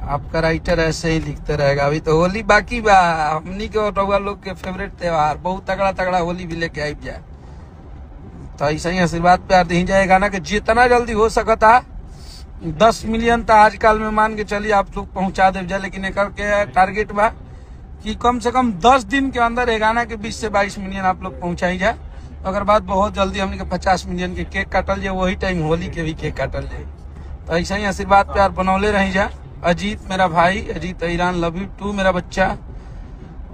आपका राइटर ऐसे ही लिखते रहेगा। अभी तो होली बाकी बा, हमनी के रउआ लोग के फेवरेट त्योहार बहुत तगड़ा तगड़ा होली भी लेके आई जाए। तो ऐसा ही आशीर्वाद प्यार दी जाए। गाना के जितना जल्दी हो सकता 10 मिलियन तो आजकल में मान के चलिए आप लोग पहुंचा दे जाए, लेकिन एक के टारगेट बा कि कम से कम 10 दिन के अंदर ये गाना के 20 से 22 मिलियन आप लोग पहुंचाई जाए। अगर बात बहुत जल्दी हमने के 50 मिलियन के केक काटल जाए, वही टाइम होली के भी केक काटल जाए। तो ऐसा ही आशीर्वाद प्यार बनौले रही जा। अजीत मेरा भाई, Ajit Iran, love you too मेरा बच्चा।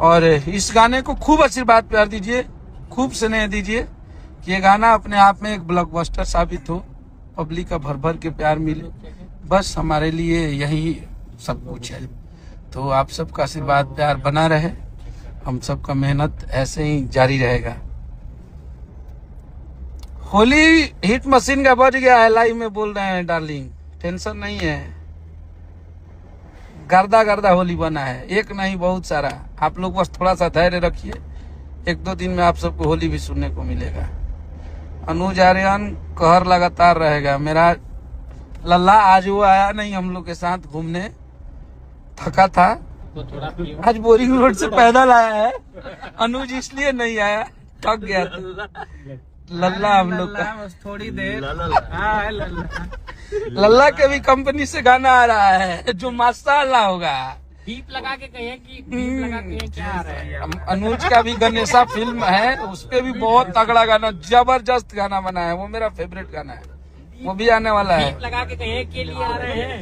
और इस गाने को खूब आशीर्वाद प्यार दीजिए, खूब स्नेह दीजिए कि ये गाना अपने आप में एक ब्लॉकबस्टर साबित हो, पब्लिक का भर भर के प्यार मिले। बस हमारे लिए यही सब कुछ है। तो आप सबका आशीर्वाद प्यार बना रहे, हम सबका मेहनत ऐसे ही जारी रहेगा। होली हिट मशीन का बज गया है, लाइव में बोल रहे हैं डार्लिंग, टेंशन नहीं है। गर्दा गर्दा होली बना है, एक नहीं बहुत सारा। आप लोग बस थोड़ा सा धैर्य रखिए, 1-2 दिन में आप सबको होली भी सुनने को मिलेगा। अनुज आर्यन कहर लगातार रहेगा। मेरा लल्ला आज वो आया नहीं हम लोग के साथ घूमने, थका था तो थोड़ा आज बोरिंग रोड से पैदल आया है। अनुज इसलिए नहीं आया, थक गया था। लल्ला हम लोग का थोड़ी देर लल्ला के भी कंपनी से गाना आ रहा है जो माशाअल्लाह होगा। बीप लगा के कहिए कि बीप लगा के क्या आ रहा है। अनुज का भी गणेशा फिल्म है, उसपे भी बहुत तगड़ा गाना, जबरदस्त गाना बना है। वो मेरा फेवरेट गाना है, वो भी आने वाला है। बीप लगा के कहिए के लिए आ रहे हैं।